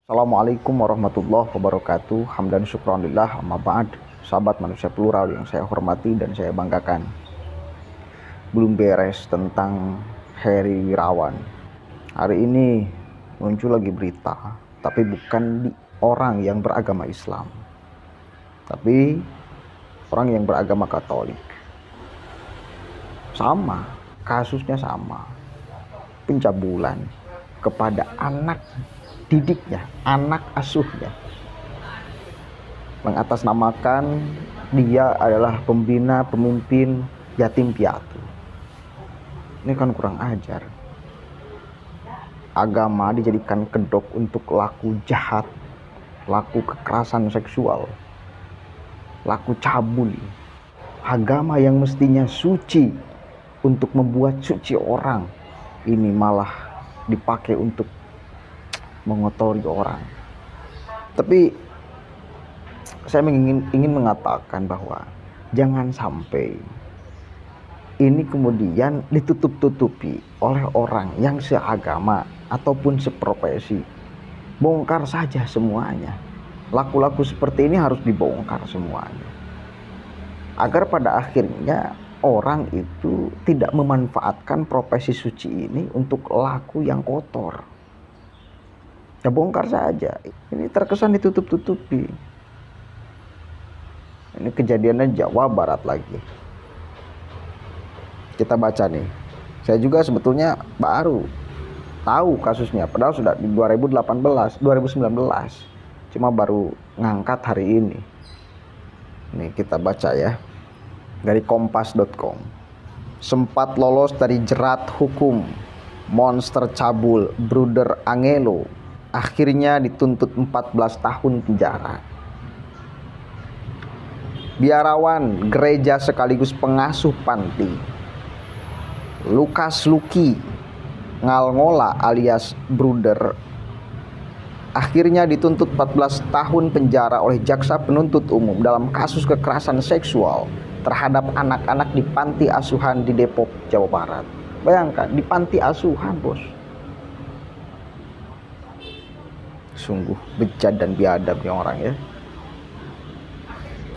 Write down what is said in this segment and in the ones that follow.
Assalamualaikum warahmatullahi wabarakatuh. Hamdan syukronillah amma ba'd. Sahabat manusia plural yang saya hormati dan saya banggakan. Belum beres tentang Heri Wirawan. Hari ini muncul lagi berita, tapi bukan di orang yang beragama Islam, tapi orang yang beragama Katolik. Sama, kasusnya sama. Pencabulan kepada anak didiknya, anak asuhnya, mengatasnamakan dia adalah pembina pemimpin yatim piatu. Ini kan kurang ajar. Agama dijadikan kedok untuk laku jahat, laku kekerasan seksual, laku cabul. Agama yang mestinya suci untuk membuat suci orang, ini malah dipakai untuk mengotori orang. Tapi saya ingin mengatakan bahwa jangan sampai ini kemudian ditutup-tutupi oleh orang yang seagama ataupun seprofesi. Bongkar saja semuanya. Laku-laku seperti ini harus dibongkar semuanya, agar pada akhirnya orang itu tidak memanfaatkan profesi suci ini untuk laku yang kotor. Ya bongkar saja. Ini terkesan ditutup-tutupi. Ini kejadiannya Jawa Barat lagi. Kita baca nih. Saya juga sebetulnya baru tahu kasusnya, padahal sudah di 2019. Cuma baru ngangkat hari ini. Nih kita baca ya. Dari kompas.com. Sempat lolos dari jerat hukum monster cabul Bruder Angelo, akhirnya dituntut 14 tahun penjara. Biarawan gereja sekaligus pengasuh panti Lukas Luki Ngalngola alias Bruder akhirnya dituntut 14 tahun penjara oleh jaksa penuntut umum dalam kasus kekerasan seksual terhadap anak-anak di panti asuhan di Depok, Jawa Barat. Bayangkan, di panti asuhan, bos. Sungguh bejat dan biadab nih orang ya.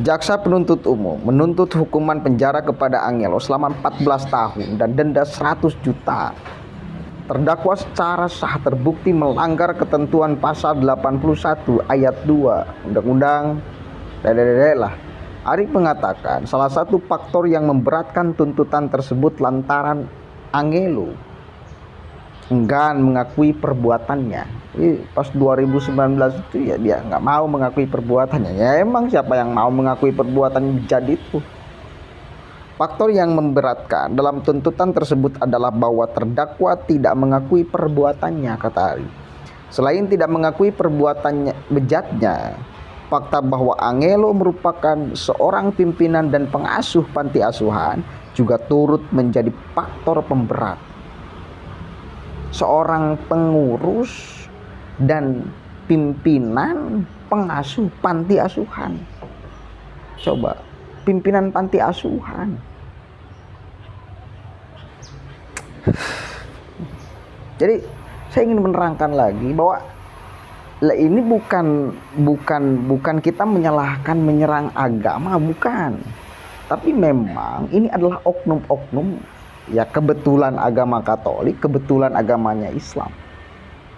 Jaksa penuntut umum menuntut hukuman penjara kepada Angelo selama 14 tahun dan denda 100 juta. Terdakwa secara sah terbukti melanggar ketentuan pasal 81 ayat 2 Undang-Undang lah. Arif mengatakan salah satu faktor yang memberatkan tuntutan tersebut lantaran Angelo enggan mengakui perbuatannya. Pas 2019 itu ya dia nggak mau mengakui perbuatannya. Ya emang siapa yang mau mengakui perbuatan bejat itu? Faktor yang memberatkan dalam tuntutan tersebut adalah bahwa terdakwa tidak mengakui perbuatannya, kata Ari. Selain tidak mengakui perbuatannya bejatnya, fakta bahwa Angelo merupakan seorang pimpinan dan pengasuh panti asuhan juga turut menjadi faktor pemberat. Seorang pengurus dan pimpinan pengasuh panti asuhan. Coba, pimpinan panti asuhan. Jadi saya ingin menerangkan lagi bahwa ini bukan kita menyerang agama, bukan. Tapi memang ini adalah oknum-oknum, ya kebetulan agama Katolik, kebetulan agamanya Islam.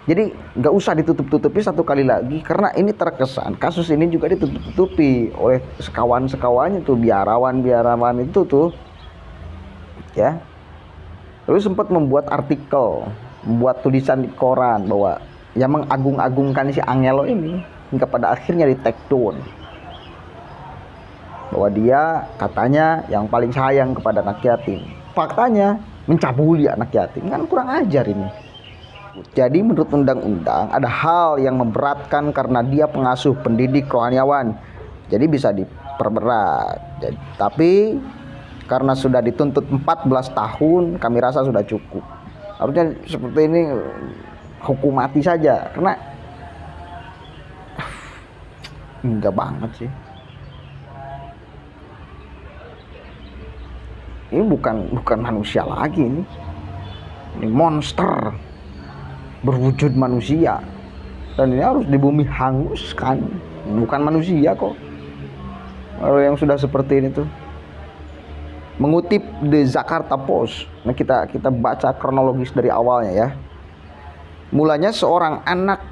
Jadi nggak usah ditutup-tutupi satu kali lagi, karena ini terkesan kasus ini juga ditutup-tutupi oleh sekawan-sekawannya tuh, biarawan itu tuh, ya. Terus sempat membuat artikel, membuat tulisan di koran bahwa yang mengagung-agungkan si Angelo ini hingga pada akhirnya di take down, bahwa dia katanya yang paling sayang kepada anak yatim. Faktanya mencabuli anak yatim, kan kurang ajar ini. Jadi menurut undang-undang ada hal yang memberatkan karena dia pengasuh pendidik rohaniawan, jadi bisa diperberat. Tapi karena sudah dituntut 14 tahun, kami rasa sudah cukup. Harusnya seperti ini hukum mati saja, karena enggak banget sih. Ini bukan manusia lagi ini monster berwujud manusia. dan ini harus di bumi hanguskan, bukan manusia kok. Kalau yang sudah seperti ini tuh. Mengutip The Jakarta Post, nah kita baca kronologis dari awalnya ya. Mulanya seorang anak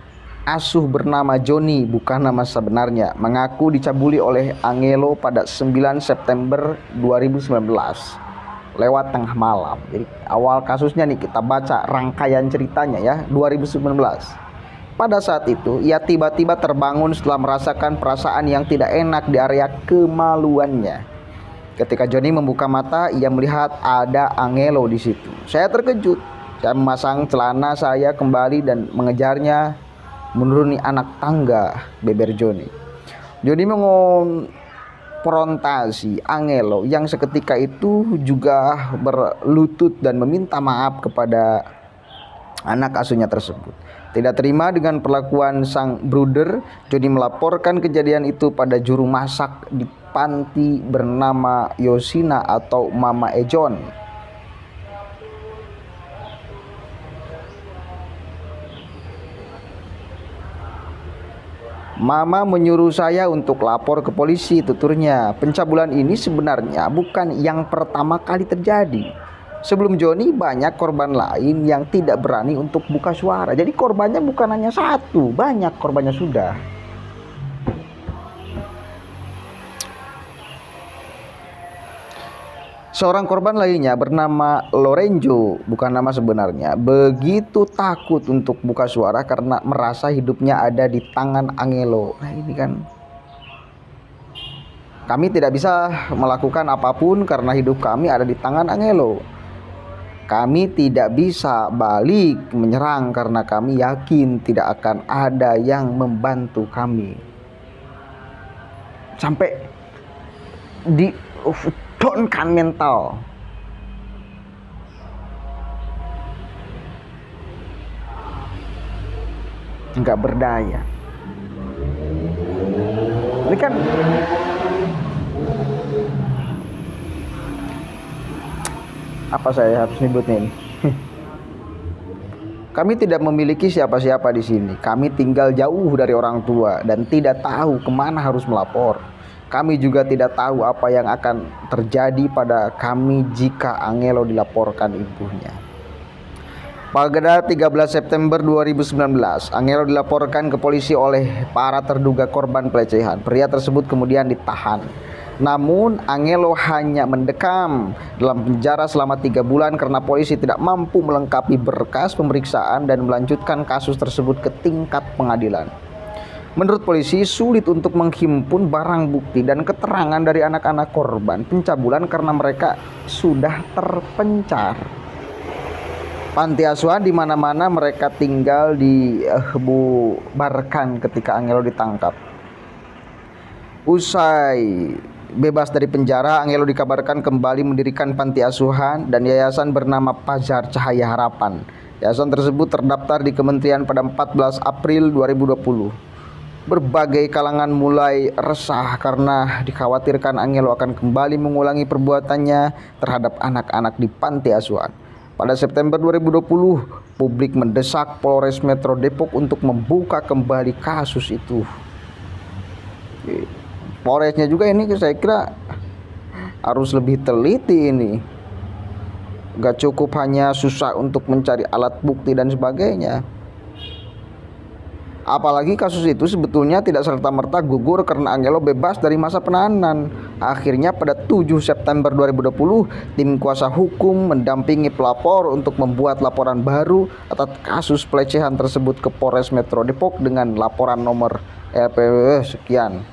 asuh bernama Joni, bukan nama sebenarnya, mengaku dicabuli oleh Angelo pada 9 September 2019 lewat tengah malam. Jadi awal kasusnya nih kita baca rangkaian ceritanya ya, 2019. Pada saat itu ia tiba-tiba terbangun setelah merasakan perasaan yang tidak enak di area kemaluannya. Ketika Joni membuka mata, ia melihat ada Angelo di situ. Saya terkejut. Saya memasang celana saya kembali dan mengejarnya menuruni anak tangga, beber Joni. Joni mengonfrontasi Angelo yang seketika itu juga berlutut dan meminta maaf kepada anak asuhnya tersebut. Tidak terima dengan perlakuan sang bruder, Joni melaporkan kejadian itu pada juru masak di panti bernama Yosina atau Mama Ejon. Mama menyuruh saya untuk lapor ke polisi, tuturnya. Pencabulan ini sebenarnya bukan yang pertama kali terjadi. Sebelum Joni banyak korban lain yang tidak berani untuk buka suara. Jadi korbannya bukan hanya satu, banyak korbannya sudah. Seorang korban lainnya bernama Lorenzo, bukan nama sebenarnya, begitu takut untuk buka suara karena merasa hidupnya ada di tangan Angelo. Nah ini kan, kami tidak bisa melakukan apapun karena hidup kami ada di tangan Angelo. Kami tidak bisa balik menyerang karena kami yakin tidak akan ada yang membantu kami. Sampai di downkan mental. Enggak berdaya. Ini kan apa saya harus nyebutnya ini? Kami tidak memiliki siapa-siapa di sini. Kami tinggal jauh dari orang tua dan tidak tahu kemana harus melapor. Kami juga tidak tahu apa yang akan terjadi pada kami jika Angelo dilaporkan ibunya. Pada 13 September 2019, Angelo dilaporkan ke polisi oleh para terduga korban pelecehan. Pria tersebut kemudian ditahan. Namun Angelo hanya mendekam dalam penjara selama 3 bulan karena polisi tidak mampu melengkapi berkas pemeriksaan dan melanjutkan kasus tersebut ke tingkat pengadilan. Menurut polisi, sulit untuk menghimpun barang bukti dan keterangan dari anak-anak korban pencabulan karena mereka sudah terpencar. Panti asuhan di mana-mana mereka tinggal dibubarkan ketika Angelo ditangkap. Usai bebas dari penjara, Angelo dikabarkan kembali mendirikan panti asuhan dan yayasan bernama Pajar Cahaya Harapan. Yayasan tersebut terdaftar di kementerian pada 14 April 2020. Berbagai kalangan mulai resah karena dikhawatirkan Angelo akan kembali mengulangi perbuatannya terhadap anak-anak di panti asuhan. Pada September 2020, publik mendesak Polres Metro Depok untuk membuka kembali kasus itu. Polresnya juga ini saya kira harus lebih teliti ini. Gak cukup hanya susah untuk mencari alat bukti dan sebagainya. Apalagi kasus itu sebetulnya tidak serta-merta gugur karena Angelo bebas dari masa penahanan. Akhirnya pada 7 September 2020, tim kuasa hukum mendampingi pelapor untuk membuat laporan baru atas kasus pelecehan tersebut ke Polres Metro Depok dengan laporan nomor sekian.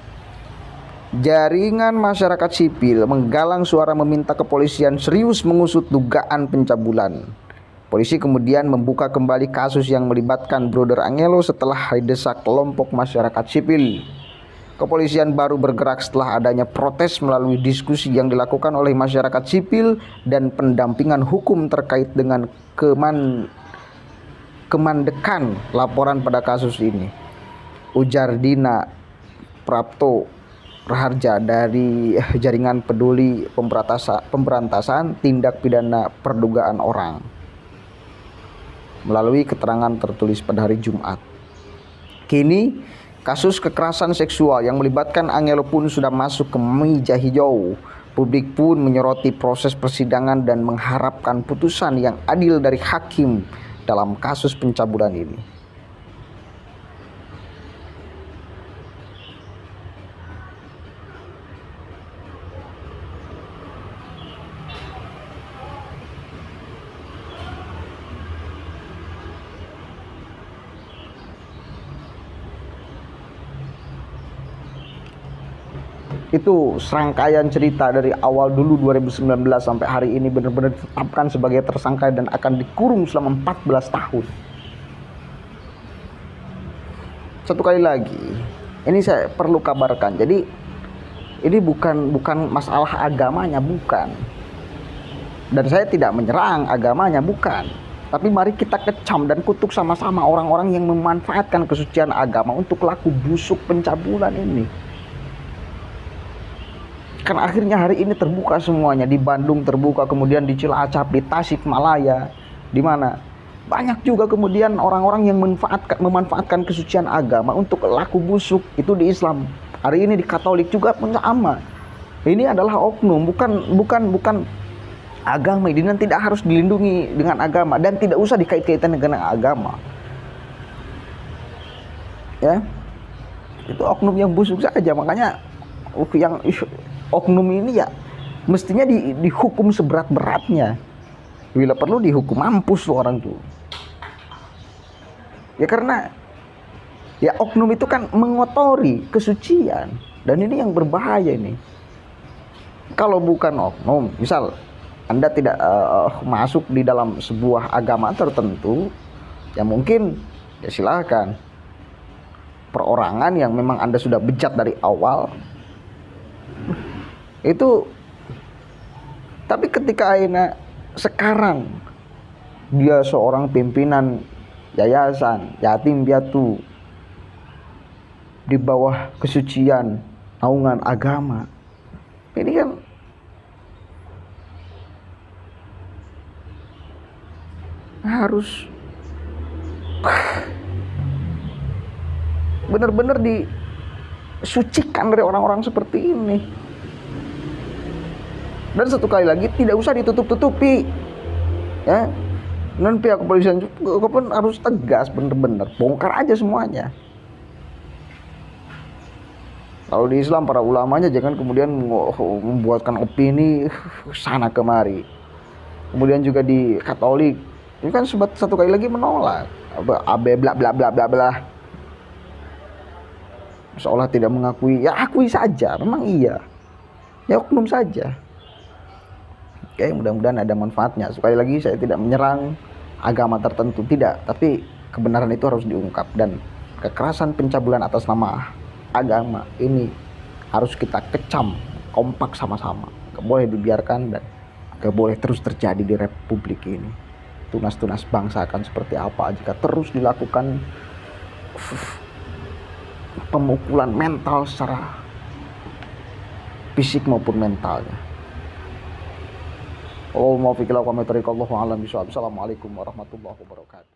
Jaringan masyarakat sipil menggalang suara meminta kepolisian serius mengusut dugaan pencabulan. Polisi kemudian membuka kembali kasus yang melibatkan Brother Angelo setelah didesak kelompok masyarakat sipil. Kepolisian baru bergerak setelah adanya protes melalui diskusi yang dilakukan oleh masyarakat sipil dan pendampingan hukum terkait dengan kemandekan laporan pada kasus ini. Ujar Dina Prapto Raharja dari Jaringan Peduli Pemberantasan Tindak Pidana Perdugaan Orang melalui keterangan tertulis pada hari Jumat. Kini, kasus kekerasan seksual yang melibatkan Angelo pun sudah masuk ke meja hijau. Publik pun menyoroti proses persidangan dan mengharapkan putusan yang adil dari hakim dalam kasus pencabulan ini. Itu serangkaian cerita dari awal dulu 2019 sampai hari ini benar-benar ditetapkan sebagai tersangka dan akan dikurung selama 14 tahun. Satu kali lagi, ini saya perlu kabarkan. Jadi ini bukan masalah agamanya, bukan. Dan saya tidak menyerang agamanya, bukan. Tapi mari kita kecam dan kutuk sama-sama orang-orang yang memanfaatkan kesucian agama untuk laku busuk pencabulan ini. Kan akhirnya hari ini terbuka semuanya, di Bandung terbuka, kemudian di Cilacap, di Tasikmalaya, di mana banyak juga kemudian orang-orang yang memanfaatkan kesucian agama untuk laku busuk. Itu di Islam. Hari ini di Katolik juga sama. Ini adalah oknum, bukan agama. Ini dan tidak harus dilindungi dengan agama dan tidak usah dikait-kaitkan dengan agama. Ya, itu oknum yang busuk saja. Makanya yang oknum ini ya mestinya dihukum seberat-beratnya. Bila perlu dihukum mampus tuh orang tuh. Ya karena ya oknum itu kan mengotori kesucian, dan ini yang berbahaya ini. Kalau bukan oknum, misal Anda tidak masuk di dalam sebuah agama tertentu, ya mungkin ya silakan. Perorangan yang memang Anda sudah bejat dari awal, itu. Tapi ketika akhirnya sekarang dia seorang pimpinan yayasan yatim piatu di bawah kesucian naungan agama, ini kan harus benar-benar disucikan dari orang-orang seperti ini. Dan satu kali lagi, tidak usah ditutup-tutupi, ya. Dan pihak kepolisian juga pun harus tegas, bener-bener bongkar aja semuanya. Kalau di Islam para ulamanya jangan kemudian membuatkan opini sana kemari. Kemudian juga di Katolik, ini kan satu kali lagi menolak, abe bla bla bla bla bla. Seolah tidak mengakui, ya akui saja, memang iya. Ya oknum saja. Oke, mudah-mudahan ada manfaatnya. Sekali lagi saya tidak menyerang agama tertentu, tidak, tapi kebenaran itu harus diungkap, dan kekerasan pencabulan atas nama agama ini harus kita kecam kompak sama-sama. Gak boleh dibiarkan dan gak boleh terus terjadi di republik ini. Tunas-tunas bangsa akan seperti apa jika terus dilakukan pemukulan mental secara fisik maupun mentalnya. Assalamualaikum warahmatullahi wabarakatuh.